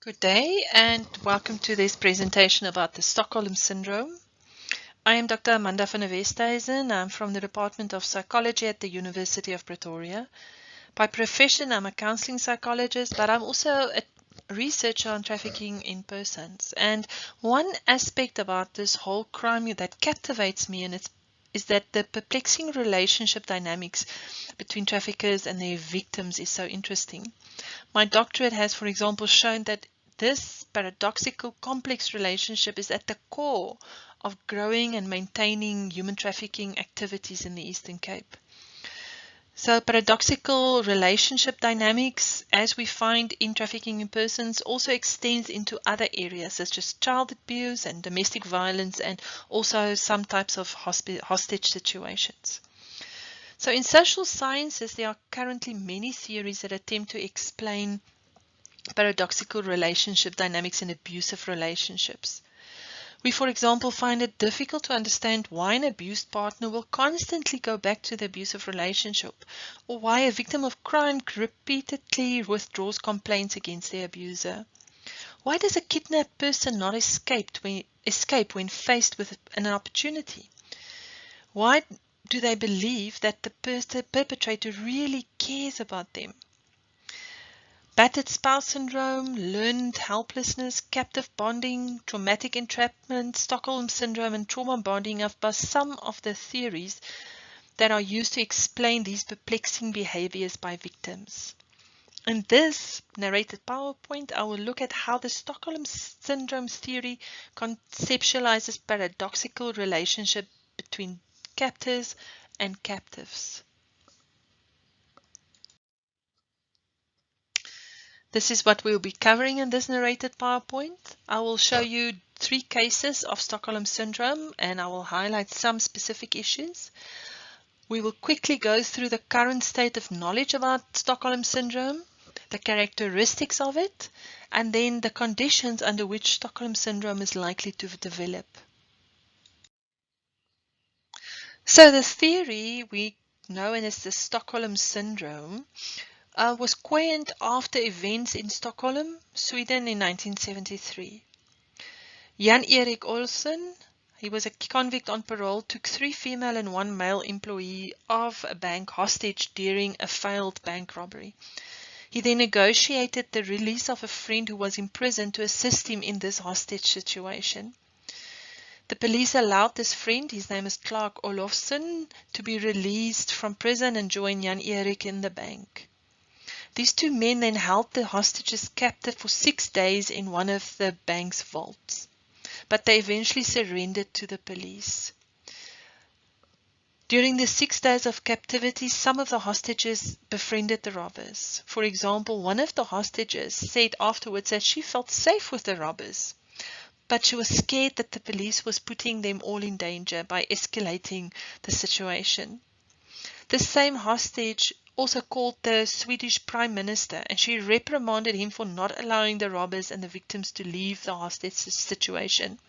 Good day and welcome to this presentation about the Stockholm Syndrome. I am Dr. Amanda van der Westhuizen. I'm from the Department of Psychology at the University of Pretoria. By profession, I'm a counseling psychologist, but I'm also a researcher on trafficking in persons. And one aspect about this whole crime that captivates me is that the perplexing relationship dynamics between traffickers and their victims is so interesting. My doctorate has, for example, shown that this paradoxical complex relationship is at the core of growing and maintaining human trafficking activities in the Eastern Cape. So paradoxical relationship dynamics, as we find in trafficking in persons, also extends into other areas such as child abuse and domestic violence, and also some types of hostage situations. So in social sciences, there are currently many theories that attempt to explain paradoxical relationship dynamics in abusive relationships. We, for example, find it difficult to understand why an abused partner will constantly go back to the abusive relationship, or why a victim of crime repeatedly withdraws complaints against their abuser. Why does a kidnapped person not escape when faced with an opportunity? Why do they believe that the perpetrator really cares about them? Battered spouse syndrome, learned helplessness, captive bonding, traumatic entrapment, Stockholm Syndrome, and trauma bonding are some of the theories that are used to explain these perplexing behaviors by victims. In this narrated PowerPoint, I will look at how the Stockholm Syndrome theory conceptualizes paradoxical relationship between captors and captives. This is what we'll be covering in this narrated PowerPoint. I will show you 3 cases of Stockholm Syndrome and I will highlight some specific issues. We will quickly go through the current state of knowledge about Stockholm Syndrome, the characteristics of it, and then the conditions under which Stockholm Syndrome is likely to develop. So the theory we know as the Stockholm Syndrome was coined after events in Stockholm, Sweden in 1973. Jan-Erik Olsson, he was a convict on parole, took 3 female and 1 male employee of a bank hostage during a failed bank robbery. He then negotiated the release of a friend who was in prison to assist him in this hostage situation. The police allowed this friend, his name is Clark Olofsson, to be released from prison and join Jan-Erik in the bank. These 2 men then held the hostages captive for 6 days in one of the bank's vaults, but they eventually surrendered to the police. During the 6 days of captivity, some of the hostages befriended the robbers. For example, one of the hostages said afterwards that she felt safe with the robbers, but she was scared that the police was putting them all in danger by escalating the situation. The same hostage also called the Swedish Prime Minister, and she reprimanded him for not allowing the robbers and the victims to leave the hostage situation.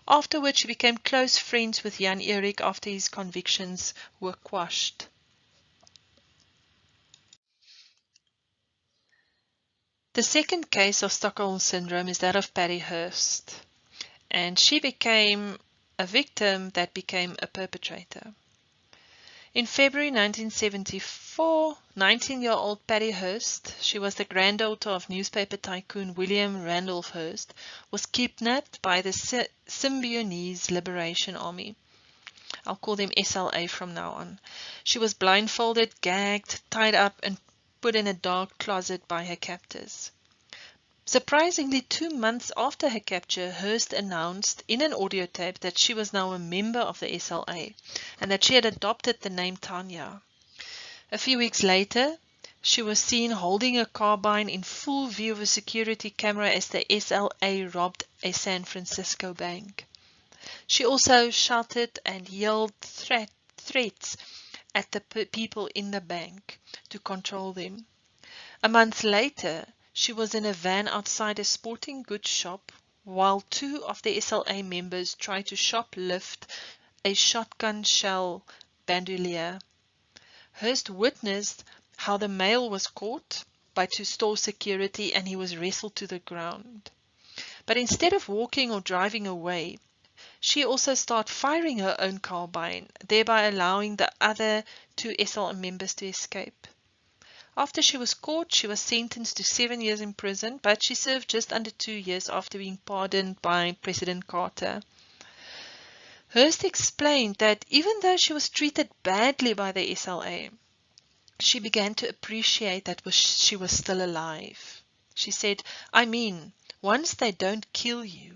Afterwards, she became close friends with Jan-Erik after his convictions were quashed. The second case of Stockholm Syndrome is that of Patty Hurst, and she became a victim that became a perpetrator. In February 1974, 19-year-old Patty Hurst, she was the granddaughter of newspaper tycoon William Randolph Hearst, was kidnapped by the Symbionese Liberation Army. I'll call them SLA from now on. She was blindfolded, gagged, tied up, and put in a dark closet by her captors. Surprisingly, 2 months after her capture, Hearst announced in an audio tape that she was now a member of the SLA and that she had adopted the name Tanya. A few weeks later, she was seen holding a carbine in full view of a security camera as the SLA robbed a San Francisco bank. She also shouted and yelled threats at the people in the bank to control them. A month later, she was in a van outside a sporting goods shop while 2 of the SLA members tried to shoplift a shotgun shell bandolier. Hearst witnessed how the male was caught, by two store security and he was wrestled to the ground. But instead of walking or driving away, she also started firing her own carbine, thereby allowing the other two SLM members to escape. After she was caught, she was sentenced to 7 years in prison, but she served just under 2 years after being pardoned by President Carter. Hearst explained that even though she was treated badly by the SLA, she began to appreciate that she was still alive. She said, "I mean, once they don't kill you,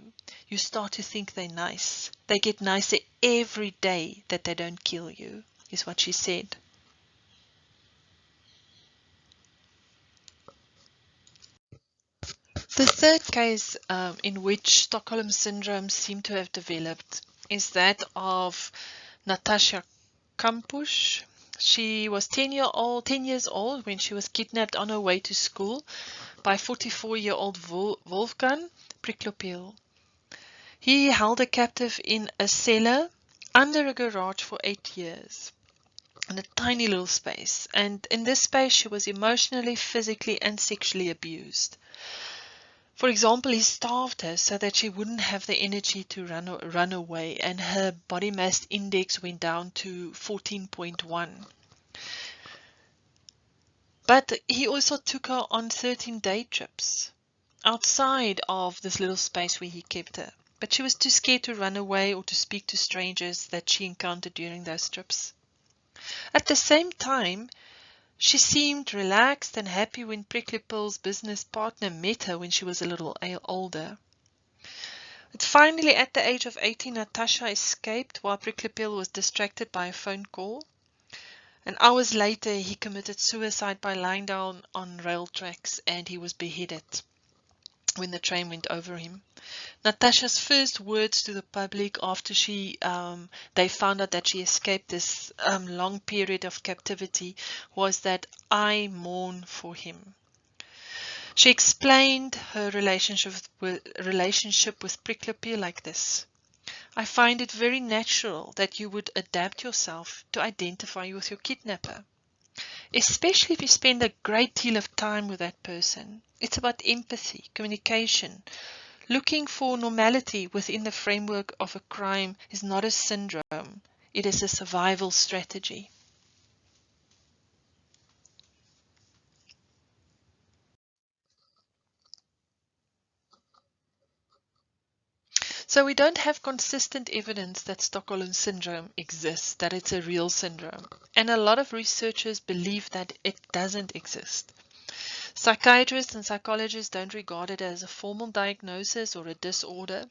you start to think they're nice. They get nicer every day that they don't kill you," is what she said. The third case in which Stockholm Syndrome seemed to have developed is that of Natasha Kampusch. She was 10 years old when she was kidnapped on her way to school by 44-year-old Wolfgang Priklopil. He held her captive in a cellar under a garage for 8 years. In a tiny little space, and in this space she was emotionally, physically and sexually abused. For example, he starved her so that she wouldn't have the energy to run away, and her body mass index went down to 14.1. But he also took her on 13 day trips outside of this little space where he kept her. But she was too scared to run away or to speak to strangers that she encountered during those trips. At the same time, she seemed relaxed and happy when Priklopil's business partner met her when she was a little older. But finally, at the age of 18, Natasha escaped while Priklopil was distracted by a phone call. And hours later, he committed suicide by lying down on rail tracks, and he was beheaded when the train went over him. Natasha's first words to the public after they found out that she escaped this long period of captivity was that, "I mourn for him." She explained her relationship with Priklopil like this: "I find it very natural that you would adapt yourself to identify with your kidnapper, especially if you spend a great deal of time with that person. It's about empathy, communication. Looking for normality within the framework of a crime is not a syndrome. It is a survival strategy." So we don't have consistent evidence that Stockholm Syndrome exists, that it's a real syndrome. And a lot of researchers believe that it doesn't exist. Psychiatrists and psychologists don't regard it as a formal diagnosis or a disorder.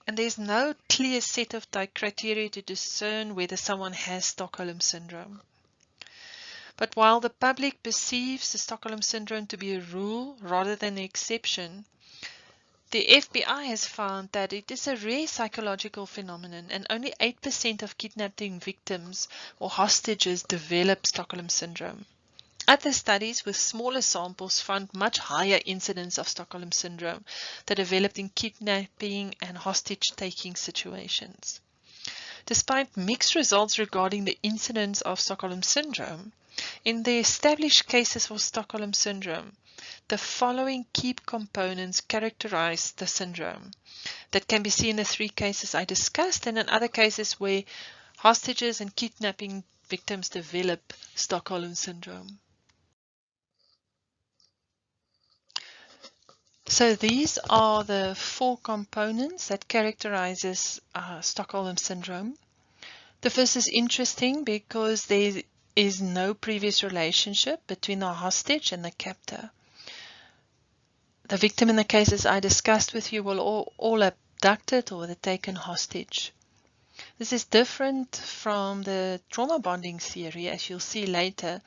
And there's no clear set of criteria to discern whether someone has Stockholm Syndrome. But while the public perceives the Stockholm Syndrome to be a rule rather than an exception, the FBI has found that it is a rare psychological phenomenon, and only 8% of kidnapping victims or hostages develop Stockholm Syndrome. Other studies with smaller samples found much higher incidence of Stockholm Syndrome that developed in kidnapping and hostage-taking situations. Despite mixed results regarding the incidence of Stockholm Syndrome, in the established cases for Stockholm Syndrome, the following key components characterize the syndrome that can be seen in the 3 cases I discussed, and in other cases where hostages and kidnapping victims develop Stockholm Syndrome. So these are the 4 components that characterizes Stockholm Syndrome. The first is interesting because there is no previous relationship between the hostage and the captor. The victim in the cases I discussed with you were all abducted or taken hostage. This is different from the trauma bonding theory, as you'll see later,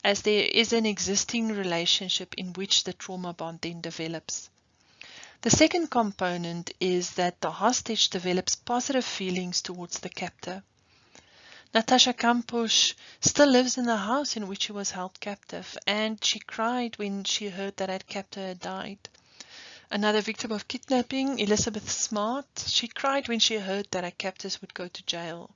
as there is an existing relationship in which the trauma bond then develops. The second component is that the hostage develops positive feelings towards the captor. Natasha Kampusch still lives in the house in which she was held captive, and she cried when she heard that her captor had died. Another victim of kidnapping, Elizabeth Smart, she cried when she heard that her captors would go to jail.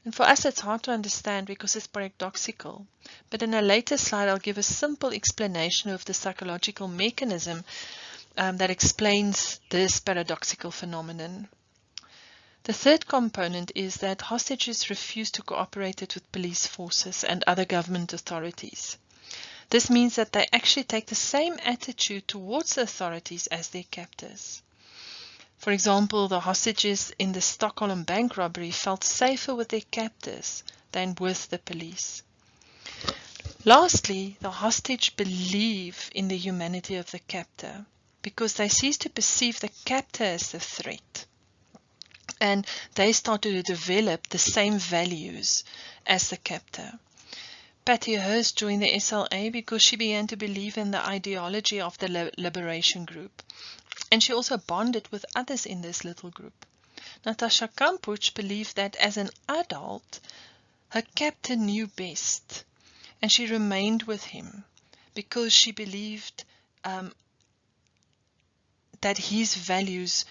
And for us, it's hard to understand because it's paradoxical. But in a later slide, I'll give a simple explanation of the psychological mechanism that explains this paradoxical phenomenon. The third component is that hostages refuse to cooperate with police forces and other government authorities. This means that they actually take the same attitude towards the authorities as their captors. For example, the hostages in the Stockholm bank robbery felt safer with their captors than with the police. Lastly, the hostage believe in the humanity of the captor because they cease to perceive the captor as a threat. And they start to develop the same values as the captor. Patty Hearst joined the SLA because she began to believe in the ideology of the liberation group. And she also bonded with others in this little group. Natasha Kampusch believed that as an adult, her captor knew best. And she remained with him because she believed that his values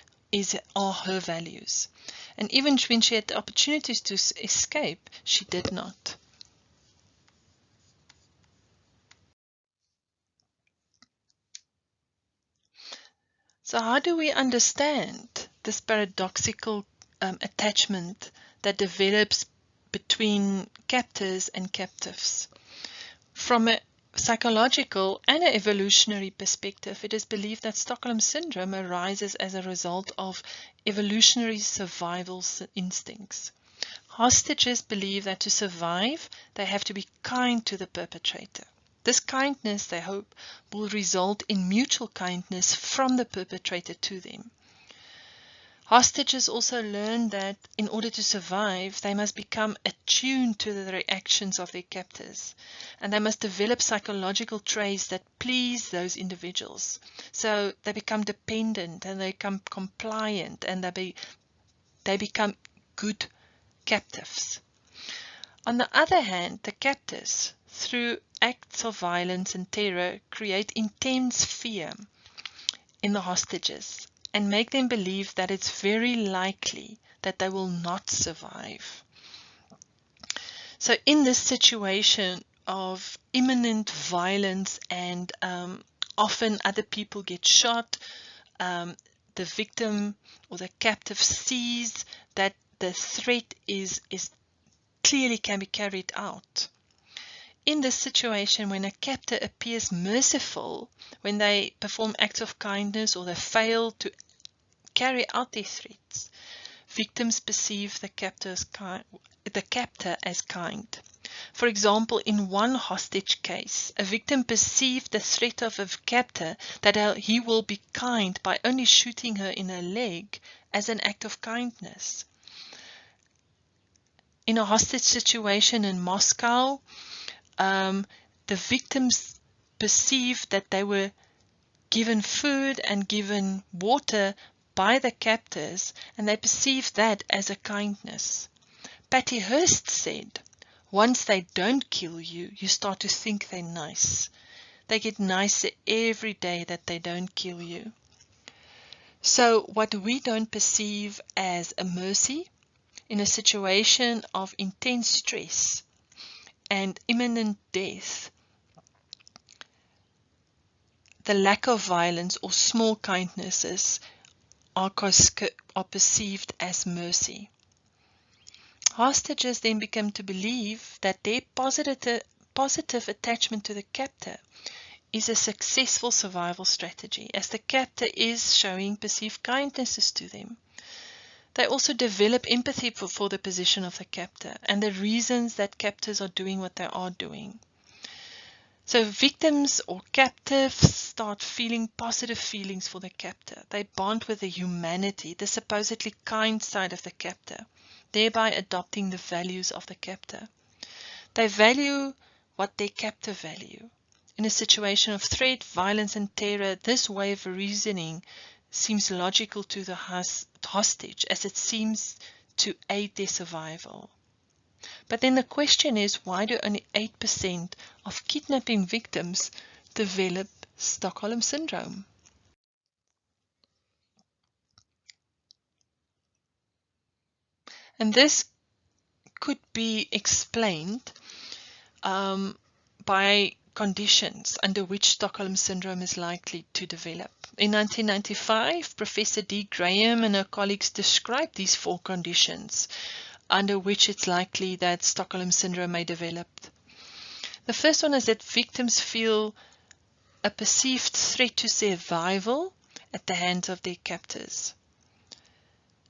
are her values. And even when she had the opportunities to escape, she did not. So how do we understand this paradoxical attachment that develops between captors and captives? From a psychological and an evolutionary perspective, it is believed that Stockholm Syndrome arises as a result of evolutionary survival instincts. Hostages believe that to survive, they have to be kind to the perpetrator. This kindness, they hope, will result in mutual kindness from the perpetrator to them. Hostages also learn that in order to survive, they must become attuned to the reactions of their captors, and they must develop psychological traits that please those individuals. So they become dependent and they become compliant and they become good captives. On the other hand, the captors, through acts of violence and terror, create intense fear in the hostages and make them believe that it's very likely that they will not survive. So in this situation of imminent violence and often other people get shot, the victim or the captive sees that the threat is clearly can be carried out. In this situation, when a captor appears merciful, when they perform acts of kindness or they fail to carry out their threats, victims perceive the captor as kind. For example, in one hostage case, a victim perceived the threat of a captor that he will be kind by only shooting her in her leg as an act of kindness. In a hostage situation in Moscow, the victims perceived that they were given food and given water by the captors, and they perceived that as a kindness. Patty Hearst said, once they don't kill you, you start to think they're nice. They get nicer every day that they don't kill you. So what we don't perceive as a mercy in a situation of intense stress and imminent death, the lack of violence or small kindnesses are perceived as mercy. Hostages then become to believe that their positive attachment to the captor is a successful survival strategy, as the captor is showing perceived kindnesses to them. They also develop empathy for the position of the captor and the reasons that captors are doing what they are doing. So victims or captives start feeling positive feelings for the captor. They bond with the humanity, the supposedly kind side of the captor, thereby adopting the values of the captor. They value what their captor value. In a situation of threat, violence and terror, this way of reasoning seems logical to the hostage, as it seems to aid their survival. But then the question is, why do only 8% of kidnapping victims develop Stockholm Syndrome? And this could be explained by conditions under which Stockholm Syndrome is likely to develop. In 1995, Professor D. Graham and her colleagues described these 4 conditions under which it's likely that Stockholm Syndrome may develop. The first one is that victims feel a perceived threat to survival at the hands of their captors.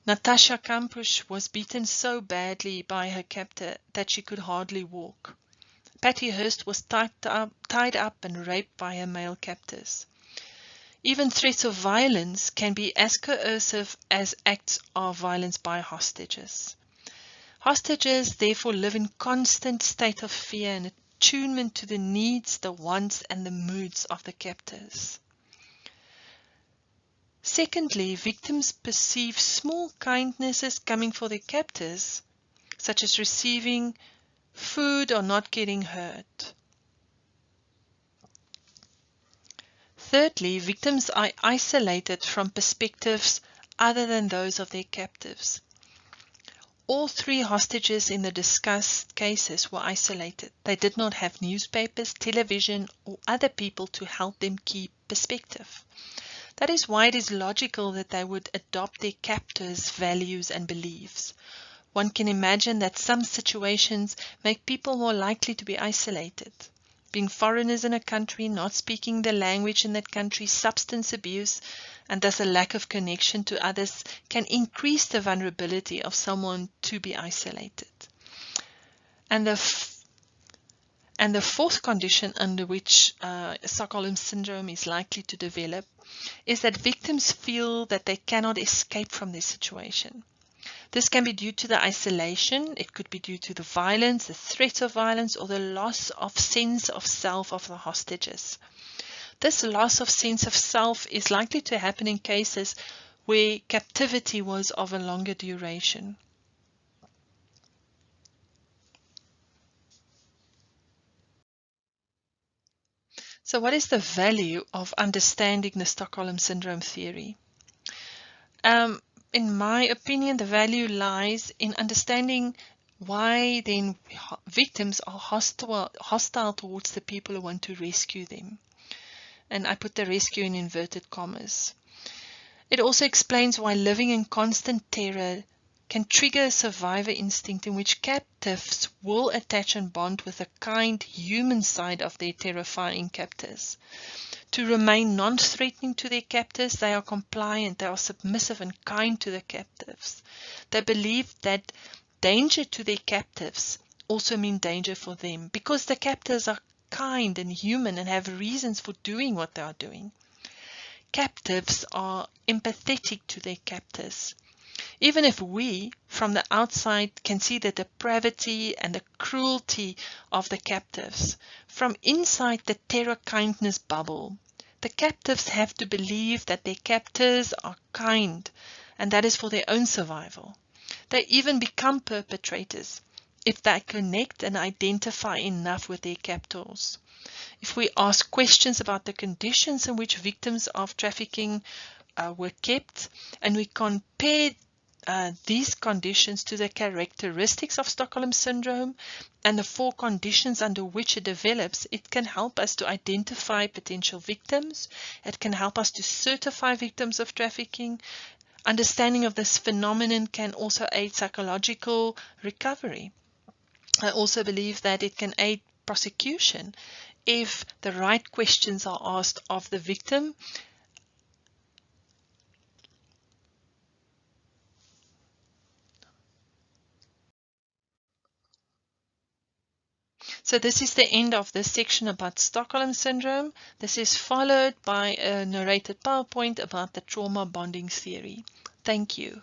Natasha Kampusch was beaten so badly by her captor that she could hardly walk. Patty Hearst was tied up and raped by her male captors. Even threats of violence can be as coercive as acts of violence by hostages. Hostages therefore live in constant state of fear and attunement to the needs, the wants, and the moods of the captors. Secondly, victims perceive small kindnesses coming for their captors, such as receiving food or not getting hurt. Thirdly, victims are isolated from perspectives other than those of their captives. All 3 hostages in the discussed cases were isolated. They did not have newspapers, television, or other people to help them keep perspective. That is why it is logical that they would adopt their captors' values and beliefs. One can imagine that some situations make people more likely to be isolated. Being foreigners in a country, not speaking the language in that country, substance abuse, and thus a lack of connection to others can increase the vulnerability of someone to be isolated. And the 4th condition under which Stockholm Syndrome is likely to develop is that victims feel that they cannot escape from their situation. This can be due to the isolation, it could be due to the violence, the threat of violence, or the loss of sense of self of the hostages. This loss of sense of self is likely to happen in cases where captivity was of a longer duration. So what is the value of understanding the Stockholm Syndrome theory? In my opinion, the value lies in understanding why then victims are hostile towards the people who want to rescue them. And I put the rescue in inverted commas. It also explains why living in constant terror can trigger a survivor instinct in which captives will attach and bond with the kind human side of their terrifying captors. To remain non-threatening to their captors, they are compliant, they are submissive and kind to the captives. They believe that danger to their captives also means danger for them, because the captors are kind and human and have reasons for doing what they are doing. Captives are empathetic to their captors. Even if we, from the outside, can see the depravity and the cruelty of the captives, from inside the terror-kindness bubble, the captives have to believe that their captors are kind, and that is for their own survival. They even become perpetrators if they connect and identify enough with their captors. If we ask questions about the conditions in which victims of trafficking were kept, and we compare these conditions to the characteristics of Stockholm Syndrome and the 4 conditions under which it develops, it can help us to identify potential victims. It can help us to certify victims of trafficking. Understanding of this phenomenon can also aid psychological recovery. I also believe that it can aid prosecution if the right questions are asked of the victim. So this is the end of this section about Stockholm Syndrome. This is followed by a narrated PowerPoint about the trauma bonding theory. Thank you.